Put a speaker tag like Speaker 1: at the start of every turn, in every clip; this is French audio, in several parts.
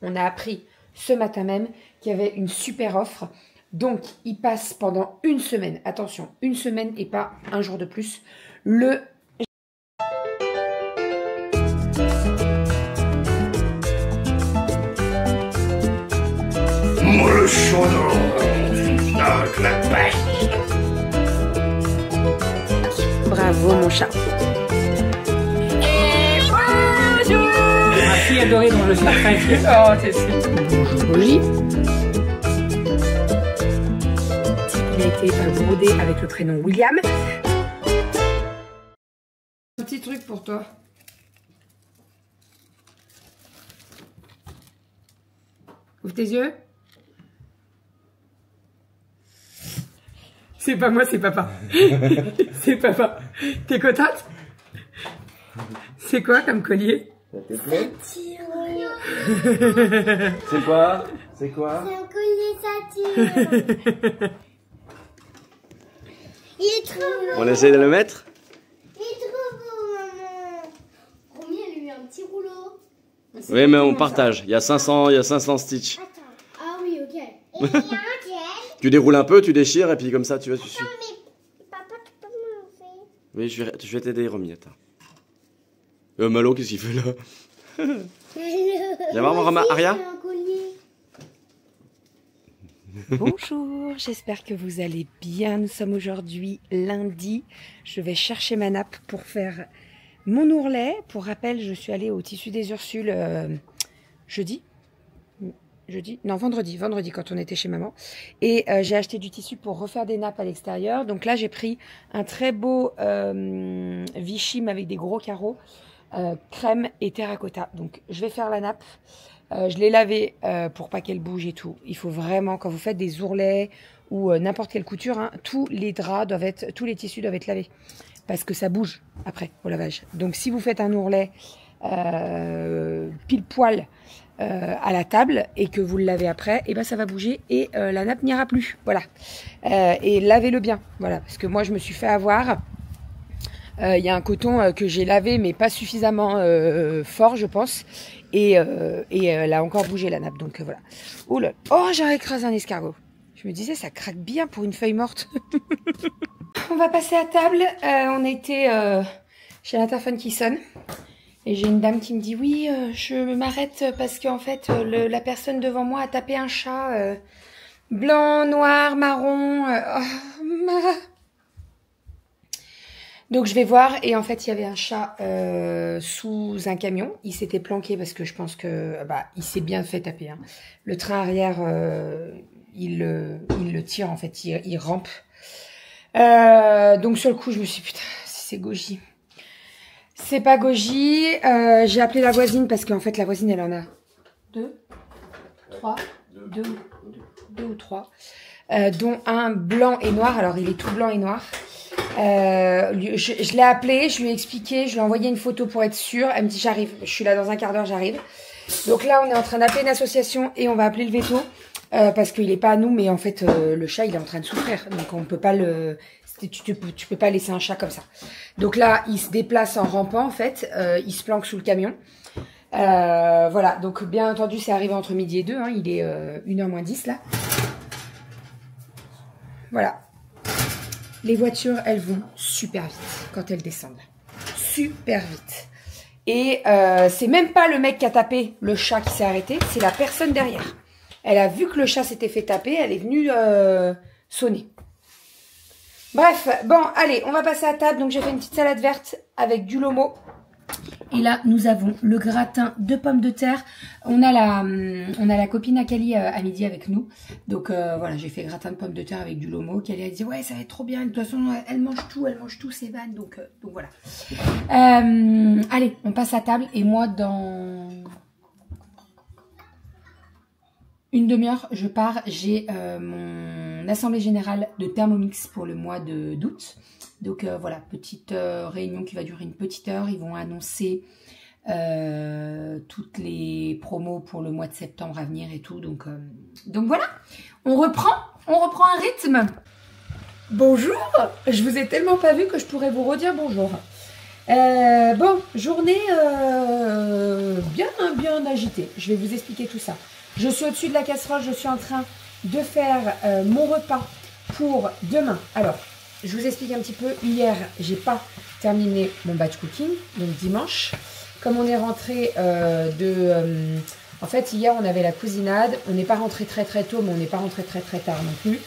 Speaker 1: On a appris ce matin même qu'il y avait une super offre. Donc, il passe pendant une semaine. Attention, une semaine et pas un jour de plus. Le
Speaker 2: chaudron dans la paille.
Speaker 1: Bravo, mon chat.
Speaker 3: Ma fille adorée dont je suis très fier. Oh, c'est sûr.
Speaker 1: Bonjour, Oli. Il a été brodé avec le prénom William. Un petit truc pour toi. Ouvre tes yeux. C'est pas moi, c'est papa. C'est papa. T'es contente? C'est quoi comme collier?
Speaker 2: Ça te plaît? C'est quoi? C'est quoi?
Speaker 4: C'est un collier satire. Il est trop beau.
Speaker 2: On essaie de le mettre?
Speaker 4: Il est trop beau, maman. Romy, elle a eu un petit rouleau.
Speaker 2: Oui, mais on partage. Il y a 500 stitch.
Speaker 4: Attends. Ah oui, ok. Et il y a un gel.
Speaker 2: Tu déroules un peu, tu déchires et puis comme ça, tu vois, tu suis.
Speaker 4: Non, mais papa, tu peux me lancer.
Speaker 2: Oui, je vais t'aider, Romy. Attends. Malo, qu'est-ce qu'il fait là? Viens voir, mon Aria.
Speaker 4: Un collier.
Speaker 1: Bonjour, j'espère que vous allez bien. Nous sommes aujourd'hui lundi. Je vais chercher ma nappe pour faire mon ourlet. Pour rappel, je suis allée au Tissu des Ursules vendredi quand on était chez maman. Et j'ai acheté du tissu pour refaire des nappes à l'extérieur. Donc là, j'ai pris un très beau Vichy mais avec des gros carreaux, crème et terracotta. Donc je vais faire la nappe. Je l'ai lavée pour pas qu'elle bouge et tout. Il faut vraiment, quand vous faites des ourlets ou n'importe quelle couture, hein, tous les tissus doivent être lavés. Parce que ça bouge après au lavage. Donc si vous faites un ourlet pile poil à la table et que vous le lavez après, et ben ça va bouger et la nappe n'ira plus. Voilà. Et lavez-le bien. Voilà. Parce que moi je me suis fait avoir. Il y a un coton que j'ai lavé mais pas suffisamment fort je pense. Et elle a encore bougé la nappe. Donc voilà. Oh là. Oh, j'ai écrasé un escargot. Je me disais ça craque bien pour une feuille morte. On va passer à table. On était chez l'interphone qui sonne. Et j'ai une dame qui me dit oui, je m'arrête parce qu'en fait la personne devant moi a tapé un chat blanc, noir, marron. Donc je vais voir et en fait il y avait un chat sous un camion. Il s'était planqué parce que je pense que il s'est bien fait taper. Hein. Le train arrière il le tire en fait, il rampe. Donc sur le coup je me suis dit putain c'est Goji. C'est pas Goji. J'ai appelé la voisine parce qu'en fait la voisine elle en a deux ou trois, dont un blanc et noir. Alors il est tout blanc et noir. Je l'ai appelé, je lui ai expliqué, je lui ai envoyé une photo pour être sûre. Elle me dit j'arrive, je suis là dans un quart d'heure, j'arrive. Donc là on est en train d'appeler une association et on va appeler le veto parce qu'il est pas à nous, mais en fait le chat il est en train de souffrir, donc on peut pas le, tu peux pas laisser un chat comme ça. Donc là il se déplace en rampant en fait, il se planque sous le camion. Voilà, donc bien entendu c'est arrivé entre midi et 2, hein, il est 1h moins 10 là. Voilà. Les voitures, elles vont super vite quand elles descendent. Super vite. Et c'est même pas le mec qui a tapé le chat qui s'est arrêté, c'est la personne derrière. Elle a vu que le chat s'était fait taper, elle est venue sonner. Bref, bon, allez, on va passer à table. Donc j'ai fait une petite salade verte avec du lomo. Et là, nous avons le gratin de pommes de terre. On a la copine Akali à midi avec nous. Donc voilà, j'ai fait gratin de pommes de terre avec du lomo. Akali a dit ouais, ça va être trop bien. De toute façon, elle mange tout, c'est van. Donc voilà. Allez, on passe à table. Et moi, dans une demi-heure, je pars. J'ai mon assemblée générale de Thermomix pour le mois d'août. Donc voilà, petite réunion qui va durer une petite heure. Ils vont annoncer toutes les promos pour le mois de septembre à venir et tout. Donc voilà, on reprend un rythme. Bonjour, je vous ai tellement pas vu que je pourrais vous redire bonjour. Bon, journée bien agitée. Je vais vous expliquer tout ça. Je suis au-dessus de la casserole, je suis en train de faire mon repas pour demain. Alors, je vous explique un petit peu. Hier, j'ai pas terminé mon batch cooking, donc dimanche. Comme on est rentré en fait, hier, on avait la cousinade. On n'est pas rentré très tôt, mais on n'est pas rentré très tard non plus.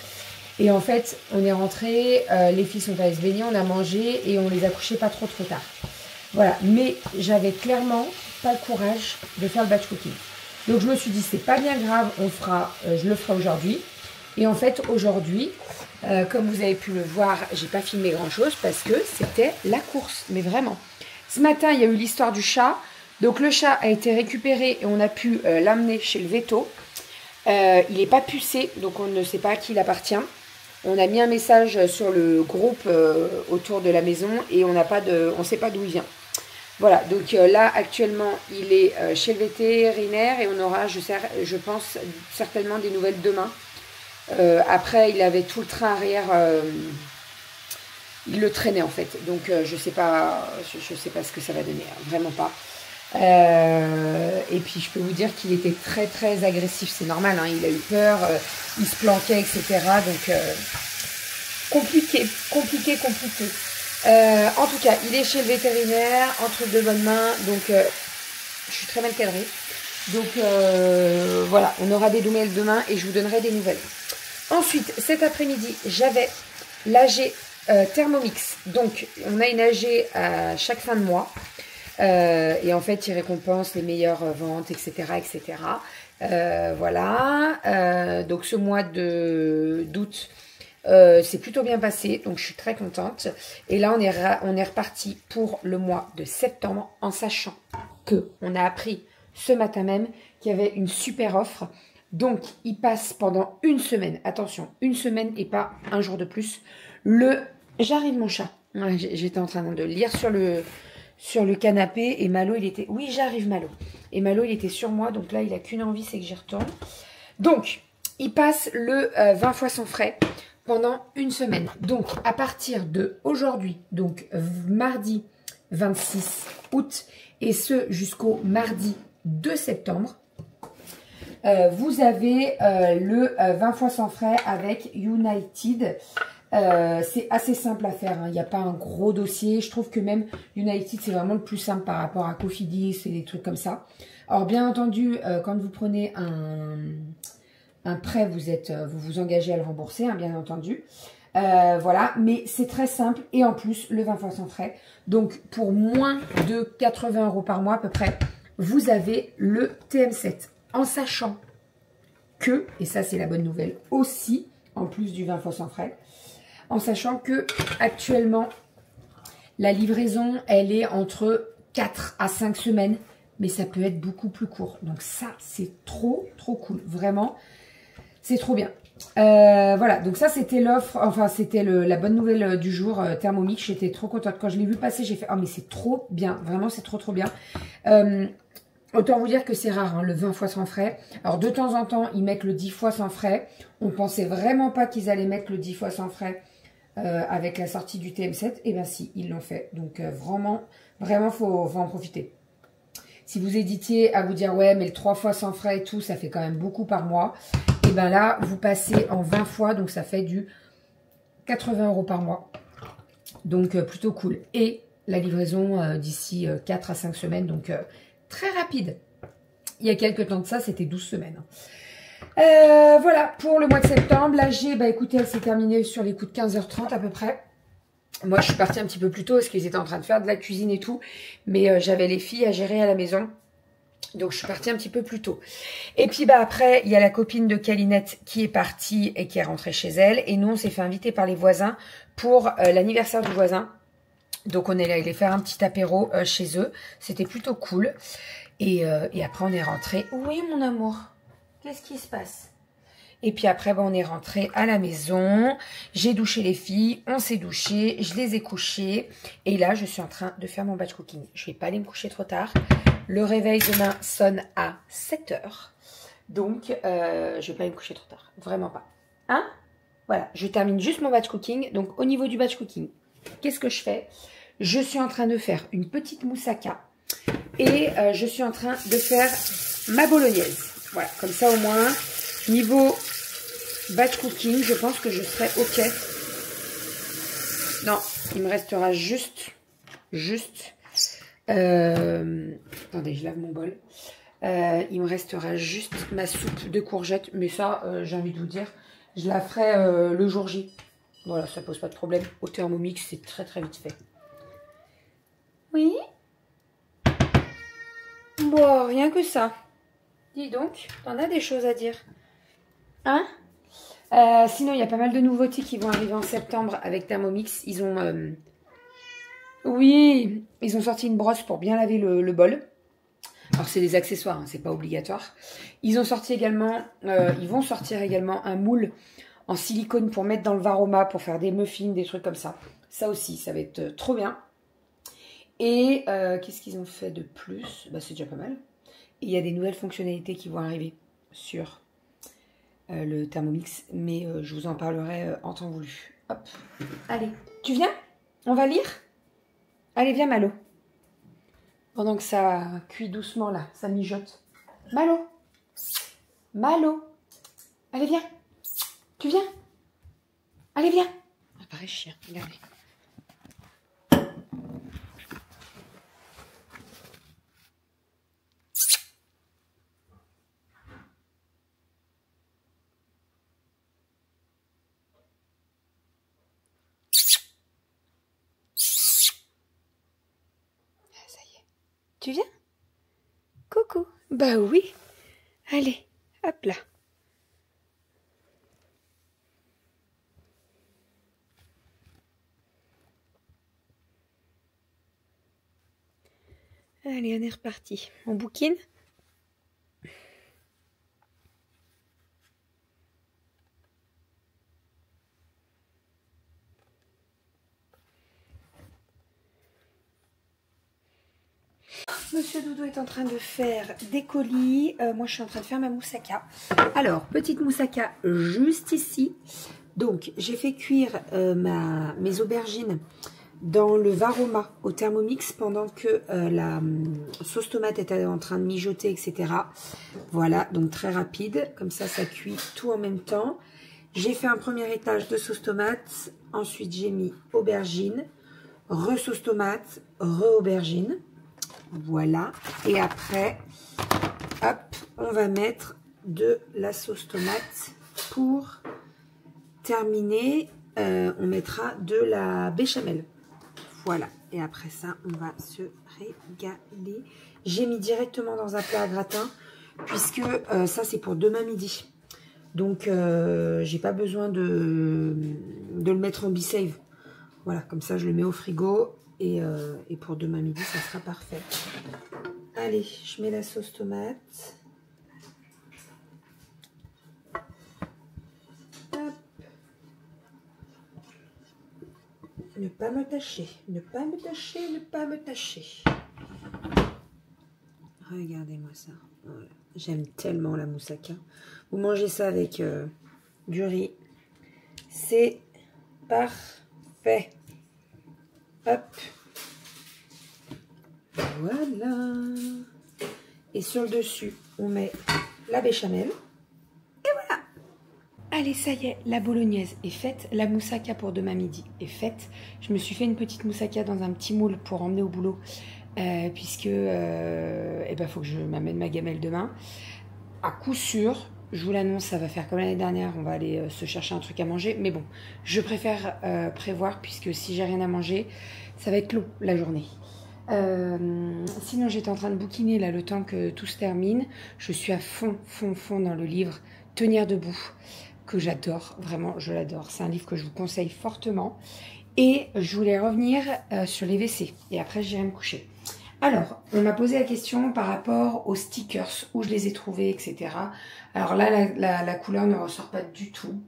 Speaker 1: Et en fait, on est rentré, les filles sont allées se baigner, on a mangé et on les a couchées pas trop tard. Voilà, mais j'avais clairement pas le courage de faire le batch cooking. Donc je me suis dit, c'est pas bien grave, je le ferai aujourd'hui. Et en fait, aujourd'hui, comme vous avez pu le voir, j'ai pas filmé grand chose parce que c'était la course, mais vraiment. Ce matin, il y a eu l'histoire du chat. Donc le chat a été récupéré et on a pu l'amener chez le veto. Il n'est pas pucé, donc on ne sait pas à qui il appartient. On a mis un message sur le groupe autour de la maison et on ne sait pas d'où il vient. Voilà, donc là actuellement il est chez le vétérinaire et on aura, je pense, certainement des nouvelles demain. Après il avait tout le train arrière, il le traînait en fait, donc je sais pas ce que ça va donner, hein, vraiment pas. Et puis je peux vous dire qu'il était très agressif, c'est normal, hein, il a eu peur, il se planquait, etc. Donc compliqué. En tout cas, il est chez le vétérinaire, entre de bonnes mains, donc je suis très mal cadrée. Donc voilà, on aura des nouvelles demain et je vous donnerai des nouvelles. Ensuite, cet après-midi, j'avais l'AG Thermomix. Donc on a une AG à chaque fin de mois. Et en fait, il récompense les meilleures ventes, etc. Voilà. Donc, ce mois d'août, c'est plutôt bien passé. Donc, je suis très contente. Et là, on est reparti pour le mois de septembre en sachant qu'on a appris ce matin même qu'il y avait une super offre. Donc, il passe pendant une semaine. Attention, une semaine et pas un jour de plus. J'arrive, mon chat. Ouais, j'étais en train de lire sur le canapé et Malo, il était... Oui, j'arrive, Malo. Et Malo, il était sur moi, donc là, il n'a qu'une envie, c'est que j'y retourne. Donc, il passe le 20 fois sans frais pendant une semaine. Donc, à partir de aujourd'hui, donc mardi 26 août, et ce jusqu'au mardi 2 septembre, vous avez le 20 fois sans frais avec United. C'est assez simple à faire, hein. Il n'y a pas un gros dossier. Je trouve que même United, c'est vraiment le plus simple par rapport à Cofidis et des trucs comme ça. Alors, bien entendu, quand vous prenez un prêt, vous vous engagez à le rembourser, hein, bien entendu. Voilà, mais c'est très simple. Et en plus, le 20 fois sans frais. Donc, pour moins de 80 € par mois à peu près, vous avez le TM7. En sachant que, et ça c'est la bonne nouvelle aussi, en plus du 20 fois sans frais, en sachant que actuellement la livraison elle est entre 4 à 5 semaines, mais ça peut être beaucoup plus court. Donc ça c'est trop cool, vraiment c'est trop bien. Voilà, donc ça c'était l'offre, enfin c'était la bonne nouvelle du jour, Thermomix. J'étais trop contente quand je l'ai vu passer, j'ai fait oh mais c'est trop bien, vraiment c'est trop bien. Autant vous dire que c'est rare, hein, le 20 fois sans frais. Alors, de temps en temps, ils mettent le 10 fois sans frais. On pensait vraiment pas qu'ils allaient mettre le 10 fois sans frais avec la sortie du TM7. Et bien si, ils l'ont fait. Donc, vraiment, faut en profiter. Si vous hésitiez à vous dire, ouais, mais le 3 fois sans frais et tout, ça fait quand même beaucoup par mois. Et bien là, vous passez en 20 fois, donc ça fait du 80 € par mois. Donc, plutôt cool. Et la livraison d'ici 4 à 5 semaines, donc... très rapide. Il y a quelques temps de ça, c'était 12 semaines. Voilà, pour le mois de septembre, l'AG, bah écoutez, elle s'est terminée sur les coups de 15h30 à peu près. Moi, je suis partie un petit peu plus tôt parce qu'ils étaient en train de faire de la cuisine et tout. Mais j'avais les filles à gérer à la maison. Donc, je suis partie un petit peu plus tôt. Et puis, bah après, il y a la copine de Calinette qui est partie et qui est rentrée chez elle. Et nous, on s'est fait inviter par les voisins pour l'anniversaire du voisin. Donc, on est allé faire un petit apéro chez eux. C'était plutôt cool. Et après, on est rentré. Oui, mon amour. Qu'est-ce qui se passe? Et puis après, on est rentré à la maison. J'ai douché les filles. On s'est douché. Je les ai couchées. Et là, je suis en train de faire mon batch cooking. Je vais pas aller me coucher trop tard. Le réveil demain sonne à 7 h. Donc, je vais pas aller me coucher trop tard. Vraiment pas. Hein? Voilà. Je termine juste mon batch cooking. Donc, au niveau du batch cooking, qu'est-ce que je fais? je suis en train de faire une petite moussaka et je suis en train de faire ma bolognaise. Voilà, comme ça au moins, niveau batch cooking, je pense que je serai ok. Non, il me restera juste. Attendez, je lave mon bol. Il me restera juste ma soupe de courgettes. Mais ça, j'ai envie de vous dire, je la ferai le jour J. Voilà, ça pose pas de problème. Au Thermomix, c'est très très vite fait. Oui. Bon, rien que ça. Dis donc, t'en as des choses à dire. Hein? Sinon, il y a pas mal de nouveautés qui vont arriver en septembre avec Thermomix. Ils ont... Oui, ils ont sorti une brosse pour bien laver le bol. Alors, c'est des accessoires, hein, c'est pas obligatoire. Ils ont sorti également... ils vont sortir également un moule en silicone pour mettre dans le Varoma, pour faire des muffins, des trucs comme ça. Ça aussi, ça va être trop bien. Et qu'est-ce qu'ils ont fait de plus? Bah, c'est déjà pas mal. Et il y a des nouvelles fonctionnalités qui vont arriver sur le Thermomix. Mais je vous en parlerai en temps voulu. Hop. Allez, tu viens? On va lire? Allez, viens Malo. Pendant que ça cuit doucement là, ça mijote. Malo. Malo. Allez, viens. Tu viens? Allez, viens. Ah, pareil chien, regardez. Tu viens? Coucou. Bah oui. Allez, hop là. Allez, on est reparti. On bouquine? Monsieur Doudou est en train de faire des colis. Moi, je suis en train de faire ma moussaka. Alors, petite moussaka juste ici. Donc, j'ai fait cuire mes aubergines dans le Varoma au Thermomix pendant que la sauce tomate était en train de mijoter, etc. Voilà, donc très rapide. Comme ça, ça cuit tout en même temps. J'ai fait un premier étage de sauce tomate. Ensuite, j'ai mis aubergine, re-sauce tomate, re-aubergine. Voilà. Et après, hop, on va mettre de la sauce tomate pour terminer. On mettra de la béchamel. Voilà. Et après ça, on va se régaler. J'ai mis directement dans un plat à gratin puisque ça, c'est pour demain midi. Donc, j'ai pas besoin de le mettre en be-save. Voilà. Comme ça, je le mets au frigo. Et pour demain midi, ça sera parfait. Allez, je mets la sauce tomate. Hop. Ne pas me tâcher, ne pas me tâcher, ne pas me tâcher. Regardez-moi ça. Voilà. J'aime tellement la moussaka. Vous mangez ça avec du riz. C'est parfait. Hop. Voilà. Et sur le dessus, on met la béchamel. Et voilà. Allez, ça y est, la bolognaise est faite. La moussaka pour demain midi est faite. Je me suis fait une petite moussaka dans un petit moule pour emmener au boulot. Puisque faut que je m'amène ma gamelle demain. À coup sûr, je vous l'annonce, ça va faire comme l'année dernière. On va aller se chercher un truc à manger. Mais bon, je préfère prévoir puisque si j'ai rien à manger, ça va être long la journée. Sinon, j'étais en train de bouquiner là le temps que tout se termine. Je suis à fond dans le livre Tenir debout, que j'adore, vraiment je l'adore. C'est un livre que je vous conseille fortement. Et je voulais revenir sur les WC et après j'irai me coucher. Alors, on m'a posé la question par rapport aux stickers, où je les ai trouvés, etc. Alors là, la couleur ne ressort pas du tout.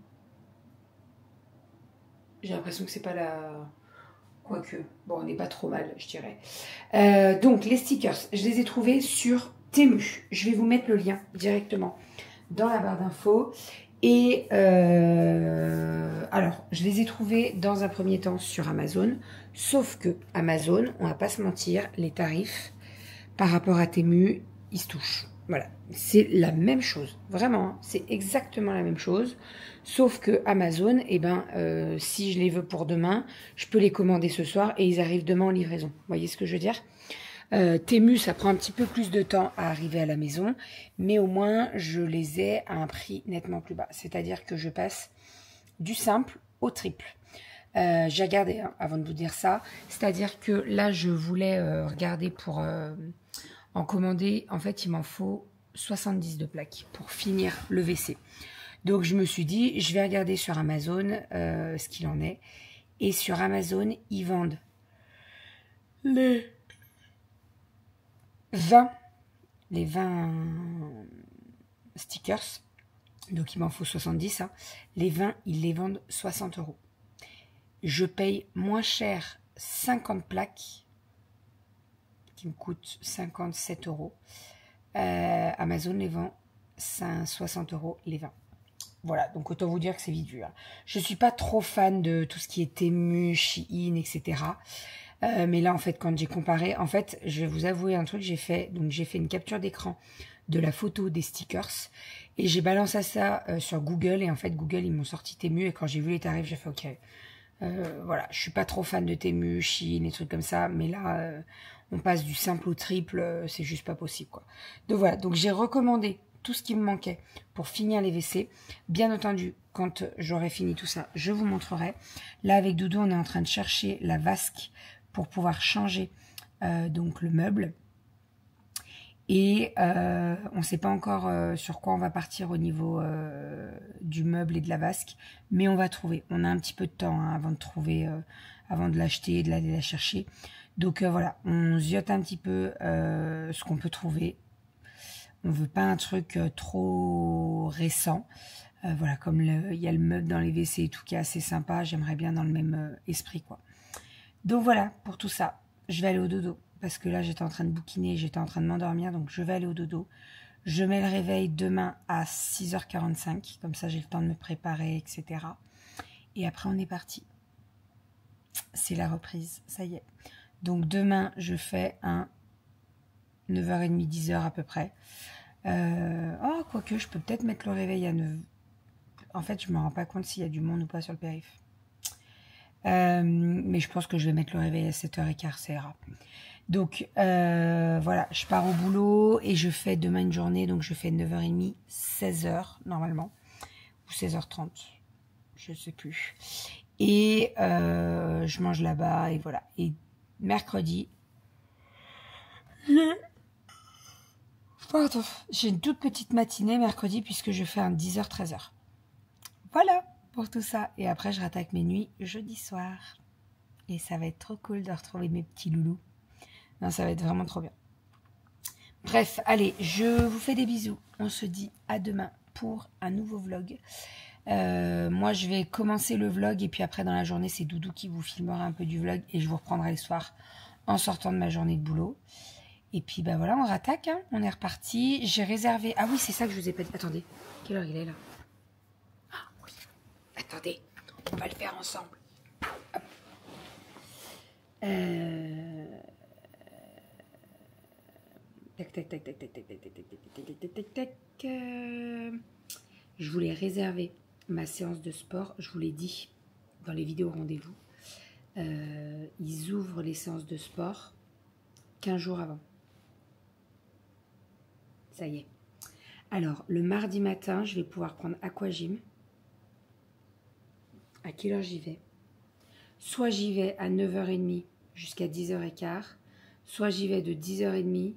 Speaker 1: J'ai l'impression que c'est pas la... Quoique, bon, on n'est pas trop mal, je dirais. Donc, les stickers, je les ai trouvés sur Temu. Je vais vous mettre le lien directement dans la barre d'infos. Et alors, je les ai trouvés dans un premier temps sur Amazon. Sauf que Amazon, on va pas se mentir, les tarifs par rapport à Temu, ils se touchent. Voilà, c'est la même chose. Vraiment, hein, c'est exactement la même chose. Sauf que Amazon, eh ben, si je les veux pour demain, je peux les commander ce soir et ils arrivent demain en livraison. Vous voyez ce que je veux dire? Temu, ça prend un petit peu plus de temps à arriver à la maison, mais au moins je les ai à un prix nettement plus bas. C'est-à-dire que je passe du simple au triple. J'ai regardé hein, avant de vous dire ça, c'est-à-dire que là je voulais regarder pour en commander. En fait, il m'en faut 70 de plaques pour finir le WC. Donc je me suis dit, je vais regarder sur Amazon ce qu'il en est. Et sur Amazon, ils vendent les 20 stickers, donc il m'en faut 70, hein. Les 20, ils les vendent 60 €. Je paye moins cher 50 plaques, qui me coûtent 57 €. Amazon les vend 60 € les 20. Voilà, donc autant vous dire que c'est vite vu. Hein. Je suis pas trop fan de tout ce qui est Temu, Shein, etc. Mais là, en fait, quand j'ai comparé, en fait, je vais vous avouer un truc, j'ai fait une capture d'écran de la photo des stickers et j'ai balancé ça sur Google et en fait, Google, ils m'ont sorti Temu et quand j'ai vu les tarifs, j'ai fait OK. Voilà, je suis pas trop fan de Temu, Shein, et trucs comme ça, mais là, on passe du simple au triple, c'est juste pas possible, quoi. Donc voilà, donc j'ai recommandé tout ce qui me manquait pour finir les WC. Bien entendu, quand j'aurai fini tout ça, je vous montrerai. Là, avec Doudou, on est en train de chercher la vasque pour pouvoir changer donc le meuble. Et on ne sait pas encore sur quoi on va partir au niveau du meuble et de la vasque, mais on va trouver. On a un petit peu de temps hein, avant de trouver, avant de l'acheter et de l'aller la chercher. Donc voilà, on ziote un petit peu ce qu'on peut trouver. On veut pas un truc trop récent. Voilà, comme il y a le meuble dans les WC et tout qui est assez sympa, j'aimerais bien dans le même esprit, quoi. Donc voilà, pour tout ça, je vais aller au dodo. Parce que là, j'étais en train de bouquiner, j'étais en train de m'endormir, donc je vais aller au dodo. Je mets le réveil demain à 6h45, comme ça j'ai le temps de me préparer, etc. Et après, on est parti. C'est la reprise, ça y est. Donc demain, je fais un 9h30, 10h à peu près. Oh, quoique, je peux peut-être mettre le réveil à 9h. En fait, je ne me rends pas compte s'il y a du monde ou pas sur le périph'. Mais je pense que je vais mettre le réveil à 7h15, ça ira. Donc, voilà, je pars au boulot et je fais demain une journée. Donc, je fais 9h30, 16h normalement. Ou 16h30, je sais plus. Et je mange là-bas et voilà. Et mercredi, j'ai une toute petite matinée mercredi puisque je fais un 10h, 13h. Voilà pour tout ça. Et après, je rattaque mes nuits jeudi soir. Et ça va être trop cool de retrouver mes petits loulous. Non, ça va être vraiment trop bien. Bref, allez, je vous fais des bisous. On se dit à demain pour un nouveau vlog. Moi, je vais commencer le vlog et puis après, dans la journée, c'est Doudou qui vous filmera un peu du vlog et je vous reprendrai le soir en sortant de ma journée de boulot. Et puis, bah voilà, on rattaque. Hein. On est reparti. J'ai réservé... Ah oui, c'est ça que je vous ai pas dit. Attendez, quelle heure il est là? Ah oui. Attendez, on va le faire ensemble. Hop. Tac, tac, tac, tac, tac, tac, tac, tac, tac, tac, tac, tac, tac. Je voulais réserver ma séance de sport. Je vous l'ai dit dans les vidéos rendez-vous. Ils ouvrent les séances de sport 15 jours avant. Ça y est. Alors, le mardi matin, je vais pouvoir prendre Aquagym. À quelle heure j'y vais? Soit j'y vais à 9h30 jusqu'à 10h15, soit j'y vais de 10h30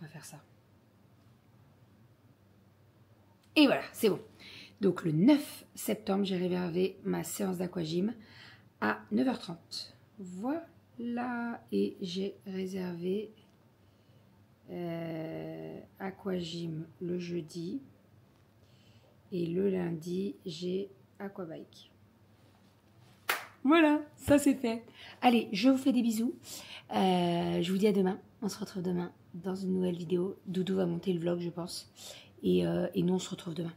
Speaker 1: on va faire ça. Et voilà, c'est bon. Donc le 9 septembre, j'ai réservé ma séance d'aquagym à 9h30. Voilà, et j'ai réservé aquagym le jeudi et le lundi j'ai aquabike. Voilà, ça c'est fait. Allez, je vous fais des bisous. Je vous dis à demain. On se retrouve demain dans une nouvelle vidéo. Doudou va monter le vlog, je pense. Et nous, on se retrouve demain.